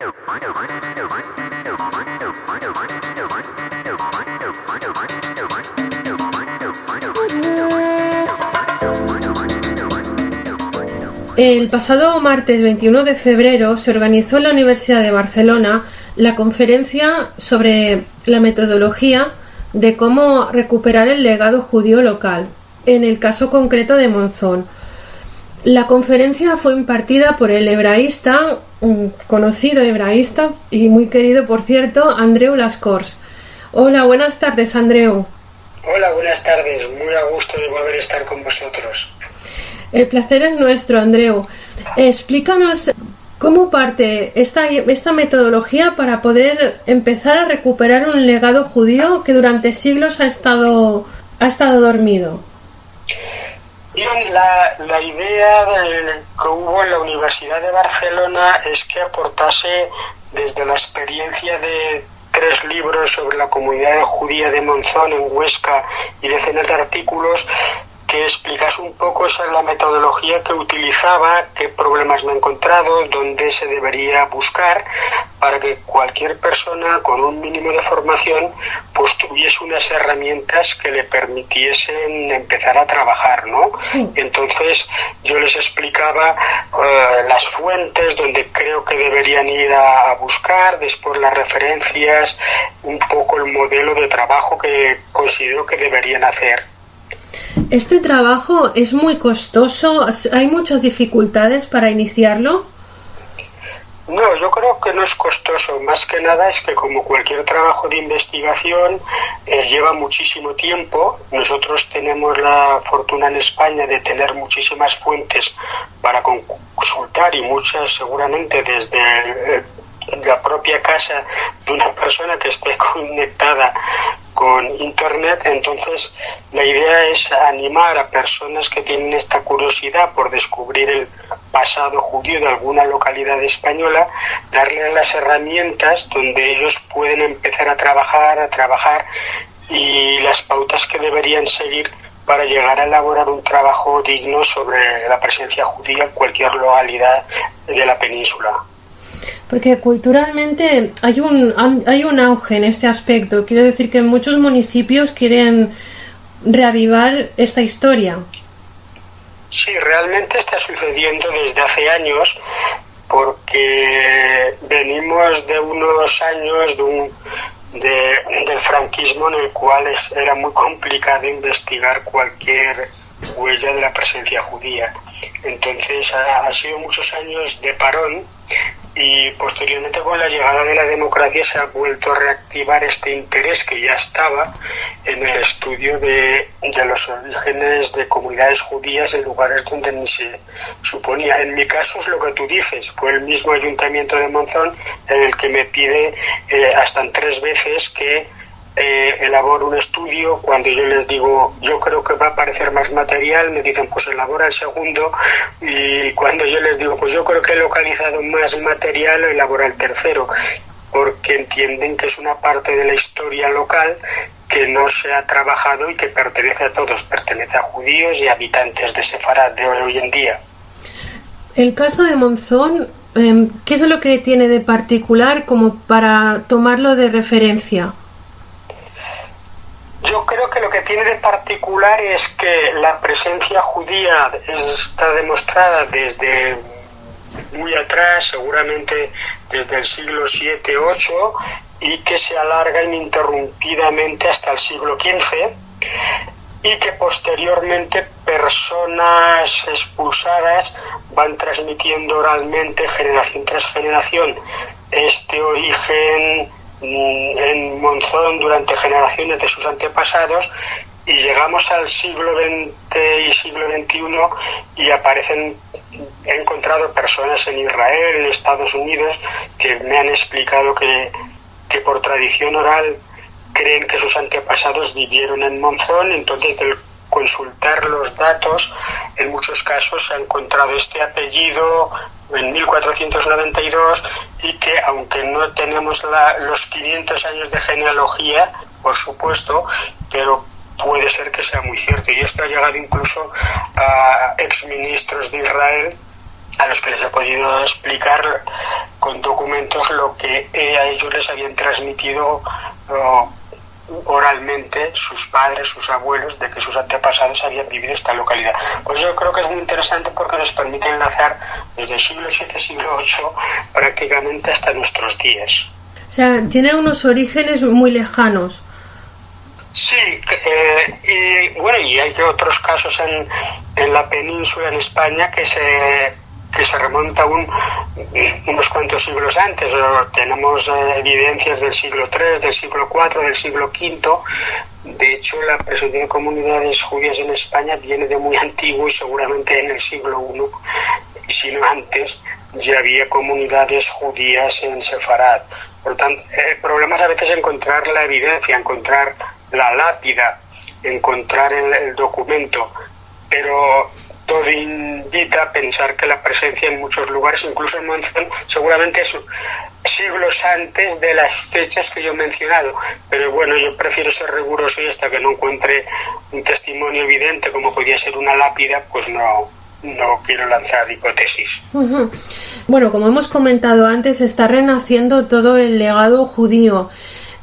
El pasado martes 21 de febrero se organizó en la Universidad de Barcelona la conferencia sobre la metodología de cómo recuperar el legado judío local, en el caso concreto de Monzón. La conferencia fue impartida por el hebraísta, un conocido hebraísta y muy querido, por cierto, Andreu Lascors. Hola, buenas tardes, Andreu. Hola, buenas tardes. Muy a gusto de volver a estar con vosotros. El placer es nuestro, Andreu. Explícanos cómo parte esta metodología para poder empezar a recuperar un legado judío que durante siglos ha estado dormido. Bien, la idea que hubo en la Universidad de Barcelona es que aportase desde la experiencia de 3 libros sobre la comunidad judía de Monzón en Huesca y decenas de artículos, que explicase un poco esa la metodología que utilizaba, qué problemas me he encontrado, dónde se debería buscar, para que cualquier persona con un mínimo de formación pues tuviese unas herramientas que le permitiesen empezar a trabajar, ¿no? Entonces yo les explicaba las fuentes donde creo que deberían ir a buscar, después las referencias, un poco el modelo de trabajo que considero que deberían hacer. ¿Este trabajo es muy costoso? ¿Hay muchas dificultades para iniciarlo? No, yo creo que no es costoso. Más que nada es que, como cualquier trabajo de investigación, lleva muchísimo tiempo. Nosotros tenemos la fortuna en España de tener muchísimas fuentes para consultar, y muchas seguramente desde la propia casa de una persona que esté conectada con internet. Entonces la idea es animar a personas que tienen esta curiosidad por descubrir el pasado judío de alguna localidad española, darles las herramientas donde ellos pueden empezar a trabajar y las pautas que deberían seguir para llegar a elaborar un trabajo digno sobre la presencia judía en cualquier localidad de la península. Porque culturalmente hay un auge en este aspecto. Quiero decir que muchos municipios quieren reavivar esta historia. Sí, realmente está sucediendo desde hace años, porque venimos de unos años del franquismo en el cual era muy complicado investigar cualquier huella de la presencia judía. Entonces ha sido muchos años de parón, y posteriormente con la llegada de la democracia se ha vuelto a reactivar este interés que ya estaba en el estudio de los orígenes de comunidades judías en lugares donde ni se suponía. En mi caso es lo que tú dices, fue el mismo Ayuntamiento de Monzón en el que me pide hasta 3 veces que elaboro un estudio. Cuando yo les digo, yo creo que va a aparecer más material, me dicen, pues elabora el segundo, y cuando yo les digo, pues yo creo que he localizado más material, elabora el tercero, porque entienden que es una parte de la historia local que no se ha trabajado y que pertenece a todos, pertenece a judíos y habitantes de Sefarad de hoy en día. El caso de Monzón, ¿qué es lo que tiene de particular como para tomarlo de referencia? Yo creo que lo que tiene de particular es que la presencia judía está demostrada desde muy atrás, seguramente desde el siglo VII-VIII, y que se alarga ininterrumpidamente hasta el siglo XV, y que posteriormente personas expulsadas van transmitiendo oralmente, generación tras generación, este origen en Monzón durante generaciones de sus antepasados, y llegamos al siglo XX y siglo XXI y he encontrado personas en Israel, en Estados Unidos, que me han explicado que por tradición oral creen que sus antepasados vivieron en Monzón. Entonces, del consultar los datos, en muchos casos se ha encontrado este apellido en 1492, y que aunque no tenemos los 500 años de genealogía, por supuesto, pero puede ser que sea muy cierto. Y esto ha llegado incluso a exministros de Israel a los que les he podido explicar con documentos lo que a ellos les habían transmitido oralmente sus padres, sus abuelos, de que sus antepasados habían vivido esta localidad. Pues yo creo que es muy interesante porque nos permite enlazar desde el siglo VII, siglo VIII, prácticamente hasta nuestros días. O sea, tiene unos orígenes muy lejanos. Sí, y bueno, y hay otros casos en la península, en España, que se remonta unos cuantos siglos antes. Tenemos evidencias del siglo III, del siglo IV, del siglo V. De hecho, la presencia de comunidades judías en España viene de muy antiguo y seguramente en el siglo I, si no antes, ya había comunidades judías en Sefarad. Por lo tanto, el problema es a veces encontrar la evidencia, encontrar la lápida, encontrar el documento, pero todo invita a pensar que la presencia en muchos lugares, incluso en Monzón, seguramente es siglos antes de las fechas que yo he mencionado, pero bueno, yo prefiero ser riguroso y hasta que no encuentre un testimonio evidente como podía ser una lápida, pues no quiero lanzar hipótesis. Uh-huh. Bueno, como hemos comentado antes, está renaciendo todo el legado judío.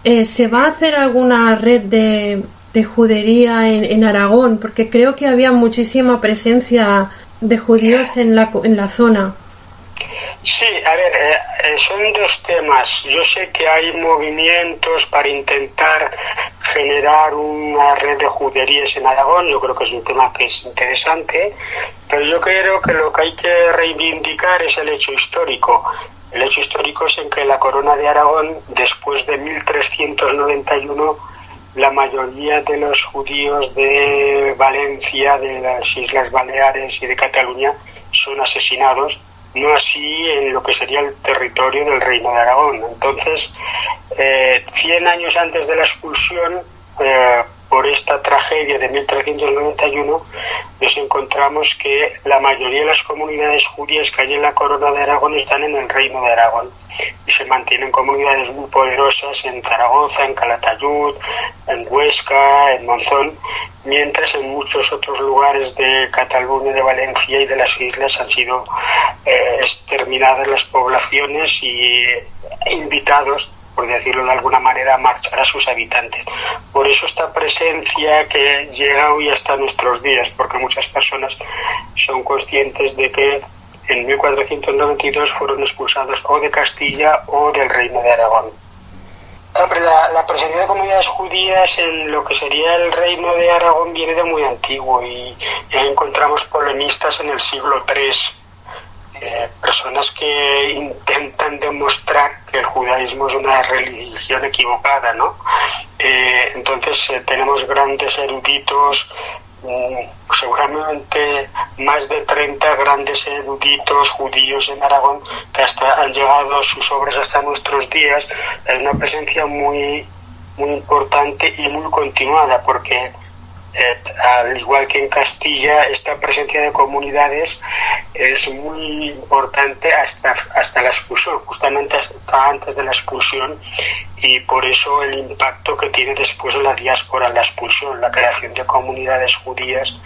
¿Se va a hacer alguna red de judería en Aragón? Porque creo que había muchísima presencia de judíos en la zona. Sí, a ver, son dos temas. Yo sé que hay movimientos para intentar generar una red de juderías en Aragón. Yo creo que es un tema que es interesante, pero yo creo que lo que hay que reivindicar es el hecho histórico. El hecho histórico es en que la Corona de Aragón, después de 1391, la mayoría de los judíos de Valencia, de las Islas Baleares y de Cataluña son asesinados, no así en lo que sería el territorio del Reino de Aragón. Entonces, 100 años antes de la expulsión, por esta tragedia de 1391, nos encontramos que la mayoría de las comunidades judías que hay en la Corona de Aragón están en el Reino de Aragón y se mantienen comunidades muy poderosas en Zaragoza, en Calatayud, en Huesca, en Monzón, mientras en muchos otros lugares de Cataluña, de Valencia y de las islas han sido exterminadas las poblaciones y invitados, por decirlo de alguna manera, a marchar a sus habitantes. Por eso esta presencia que llega hoy hasta nuestros días, porque muchas personas son conscientes de que en 1492 fueron expulsados o de Castilla o del Reino de Aragón. La presencia de comunidades judías en lo que sería el Reino de Aragón viene de muy antiguo y ya encontramos polemistas en el siglo III. Personas que intentan demostrar que el judaísmo es una religión equivocada, ¿no? Entonces tenemos grandes eruditos, seguramente más de 30 grandes eruditos judíos en Aragón que hasta han llegado sus obras hasta nuestros días. Hay una presencia muy, muy importante y muy continuada, porque al igual que en Castilla, esta presencia de comunidades es muy importante hasta la expulsión, justamente hasta antes de la expulsión, y por eso el impacto que tiene después en la diáspora la expulsión, la creación de comunidades judías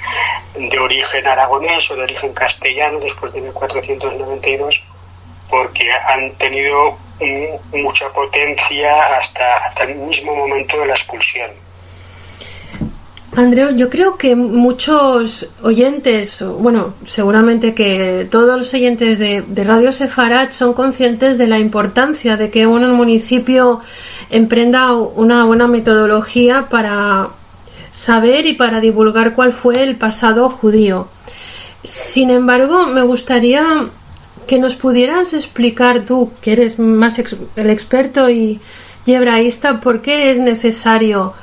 de origen aragonés o de origen castellano después de 1492, porque han tenido mucha potencia hasta el mismo momento de la expulsión. Andreu, yo creo que muchos oyentes, bueno, seguramente que todos los oyentes de Radio Sefarad son conscientes de la importancia de que un municipio emprenda una buena metodología para saber y para divulgar cuál fue el pasado judío. Sin embargo, me gustaría que nos pudieras explicar tú, que eres más el experto y hebraísta, por qué es necesario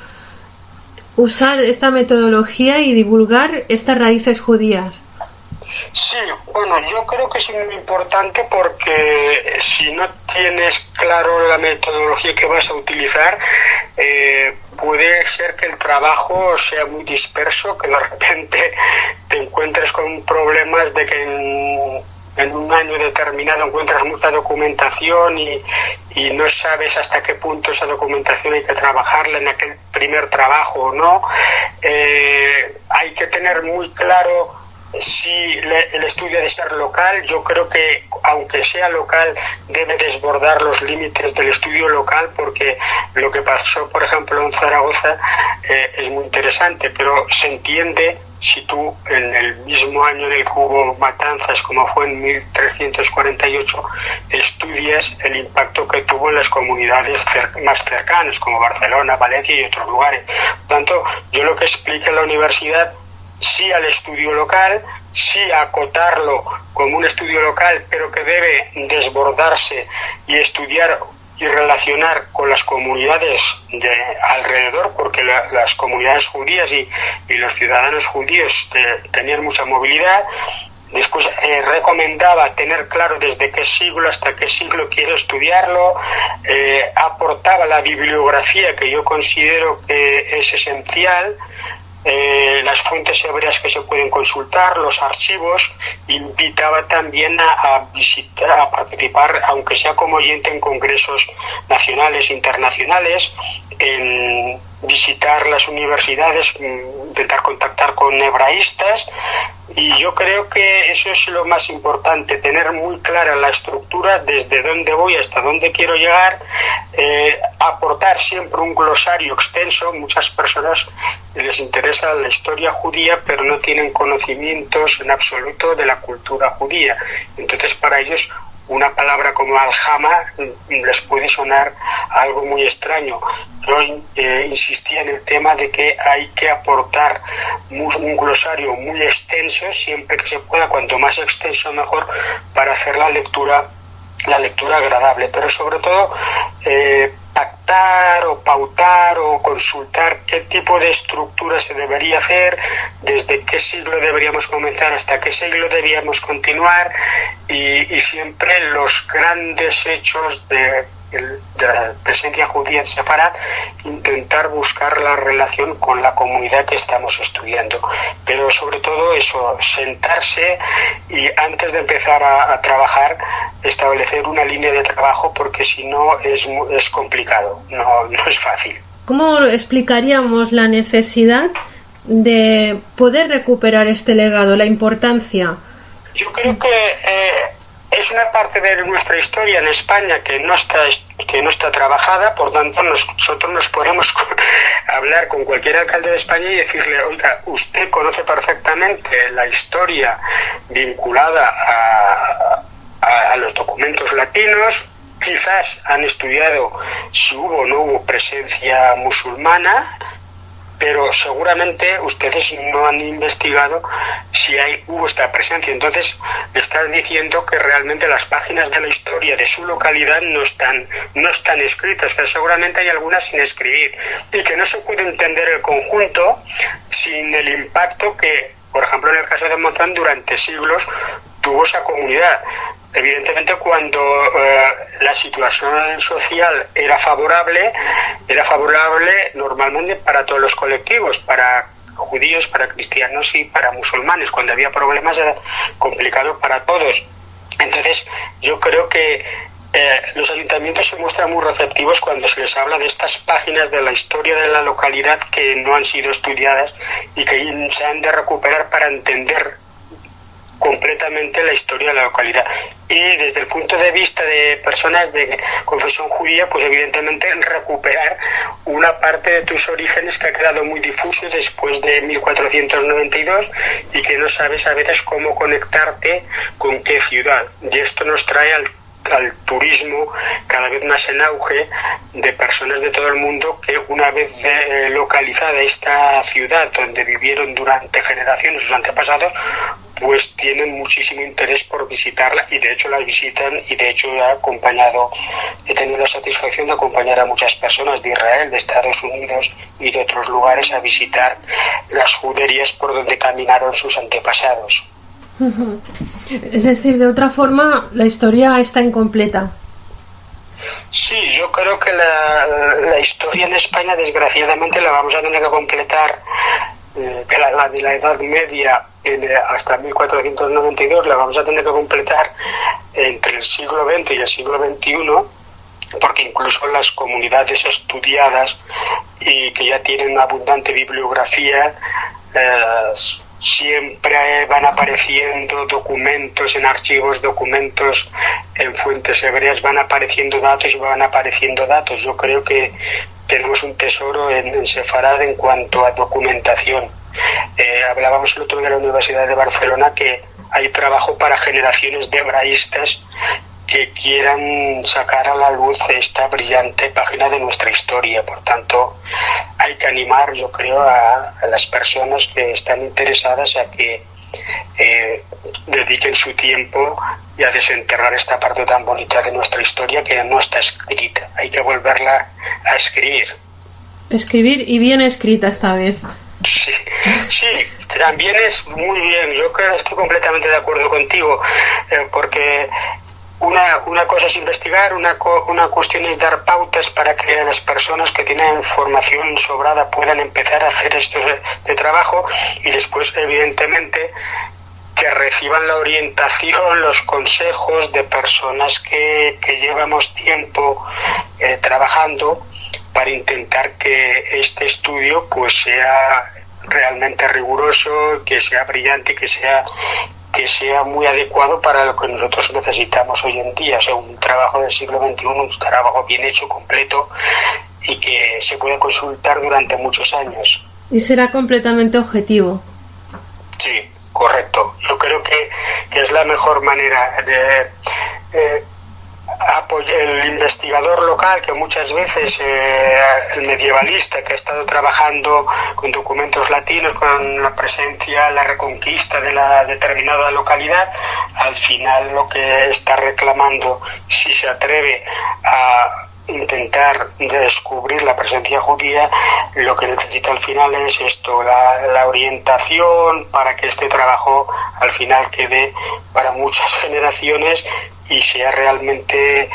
usar esta metodología y divulgar estas raíces judías. Sí, bueno, yo creo que es muy importante porque si no tienes claro la metodología que vas a utilizar, puede ser que el trabajo sea muy disperso, que de repente te encuentres con problemas de que en un año determinado encuentras mucha documentación y no sabes hasta qué punto esa documentación hay que trabajarla en aquel primer trabajo o no. Hay que tener muy claro si el estudio ha de ser local, yo creo que aunque sea local debe desbordar los límites del estudio local, porque lo que pasó por ejemplo en Zaragoza es muy interesante, pero se entiende si tú en el mismo año en el que hubo matanzas como fue en 1348 estudias el impacto que tuvo en las comunidades más cercanas como Barcelona, Valencia y otros lugares. Por tanto, yo lo que explica en la universidad, sí al estudio local, sí a acotarlo como un estudio local, pero que debe desbordarse y estudiar y relacionar con las comunidades de alrededor, porque las comunidades judías y los ciudadanos judíos tenían mucha movilidad. Después recomendaba tener claro desde qué siglo hasta qué siglo quiero estudiarlo, aportaba la bibliografía que yo considero que es esencial, las fuentes hebreas que se pueden consultar, los archivos, invitaba también a visitar, a participar, aunque sea como oyente, en congresos nacionales e internacionales, en visitar las universidades, intentar contactar con hebraístas, y yo creo que eso es lo más importante, tener muy clara la estructura, desde dónde voy hasta dónde quiero llegar, aportar siempre un glosario extenso. Muchas personas les interesa la historia judía, pero no tienen conocimientos en absoluto de la cultura judía, entonces para ellos una palabra como aljama les puede sonar algo muy extraño. Yo insistía en el tema de que hay que aportar un glosario muy extenso, siempre que se pueda, cuanto más extenso mejor, para hacer la lectura agradable, pero sobre todo pactar o pautar o consultar qué tipo de estructura se debería hacer, desde qué siglo deberíamos comenzar hasta qué siglo debíamos continuar, y siempre los grandes hechos de la presencia judía en Sefarad, intentar buscar la relación con la comunidad que estamos estudiando, pero sobre todo eso, sentarse y antes de empezar a trabajar establecer una línea de trabajo, porque si no es complicado, no es fácil. ¿Cómo explicaríamos la necesidad de poder recuperar este legado, la importancia? Yo creo que es una parte de nuestra historia en España que no está trabajada, por tanto nosotros nos podemos hablar con cualquier alcalde de España y decirle: oiga, usted conoce perfectamente la historia vinculada a los documentos latinos, quizás han estudiado si hubo o no hubo presencia musulmana, pero seguramente ustedes no han investigado si hubo esta presencia. Entonces le estás diciendo que realmente las páginas de la historia de su localidad no están escritas, que seguramente hay algunas sin escribir, y que no se puede entender el conjunto sin el impacto que, por ejemplo, en el caso de Monzón, durante siglos tuvo esa comunidad. Evidentemente, cuando la situación social era favorable normalmente para todos los colectivos, para judíos, para cristianos y para musulmanes. Cuando había problemas era complicado para todos. Entonces, yo creo que los ayuntamientos se muestran muy receptivos cuando se les habla de estas páginas de la historia de la localidad que no han sido estudiadas y que se han de recuperar para entender completamente la historia de la localidad. Y desde el punto de vista de personas de confesión judía, pues evidentemente recuperar una parte de tus orígenes que ha quedado muy difuso después de 1492 y que no sabes a veces cómo conectarte con qué ciudad. Y esto nos trae al turismo cada vez más en auge, de personas de todo el mundo que, una vez localizada esta ciudad donde vivieron durante generaciones sus antepasados, pues tienen muchísimo interés por visitarla, y de hecho la visitan, y de hecho he tenido la satisfacción de acompañar a muchas personas de Israel, de Estados Unidos y de otros lugares a visitar las juderías por donde caminaron sus antepasados. Es decir, de otra forma, la historia está incompleta. Sí, yo creo que la historia en España, desgraciadamente, la vamos a tener que completar, que la de la Edad Media hasta 1492 la vamos a tener que completar entre el siglo XX y el siglo XXI, porque incluso las comunidades estudiadas y que ya tienen una abundante bibliografía siempre van apareciendo documentos en archivos, documentos en fuentes hebreas, van apareciendo datos y van apareciendo datos. Yo creo que tenemos un tesoro en Sefarad en cuanto a documentación. Hablábamos el otro día de la Universidad de Barcelona que hay trabajo para generaciones de hebraístas que quieran sacar a la luz esta brillante página de nuestra historia. Por tanto, hay que animar, yo creo, a las personas que están interesadas a que dediquen su tiempo y a desenterrar esta parte tan bonita de nuestra historia que no está escrita. Hay que volverla a escribir. Escribir y bien escrita esta vez. Sí, también es muy bien. Yo creo que estoy completamente de acuerdo contigo, porque una cosa es investigar, una cuestión es dar pautas para que las personas que tienen formación sobrada puedan empezar a hacer esto de trabajo, y después, evidentemente, que reciban la orientación, los consejos de personas que llevamos tiempo trabajando para intentar que este estudio pues sea realmente riguroso, que sea brillante, que sea muy adecuado para lo que nosotros necesitamos hoy en día. O sea, un trabajo del siglo XXI, un trabajo bien hecho, completo, y que se pueda consultar durante muchos años. Y será completamente objetivo. Sí, correcto. Yo creo que es la mejor manera de apoyar el investigador local, que muchas veces el medievalista que ha estado trabajando con documentos latinos, con la presencia, la reconquista de la determinada localidad, al final lo que está reclamando, si se atreve a intentar descubrir la presencia judía, lo que necesita al final es esto, la orientación para que este trabajo al final quede para muchas generaciones y sea realmente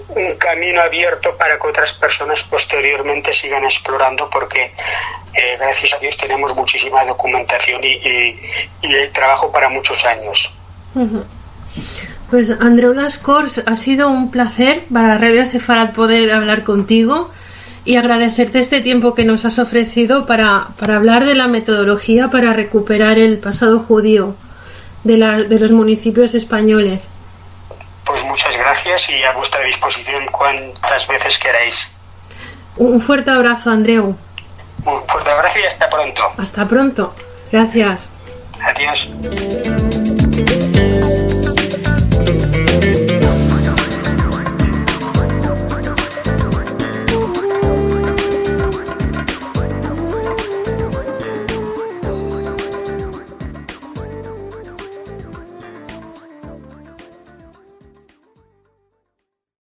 un camino abierto para que otras personas posteriormente sigan explorando, porque gracias a Dios tenemos muchísima documentación y trabajo para muchos años. Uh-huh. Pues Andreu Lascors, ha sido un placer para Radio Sefarad poder hablar contigo y agradecerte este tiempo que nos has ofrecido para hablar de la metodología para recuperar el pasado judío de los municipios españoles. Pues muchas gracias y a vuestra disposición cuantas veces queráis. Un fuerte abrazo, Andreu. Un fuerte abrazo y hasta pronto. Hasta pronto. Gracias. Adiós.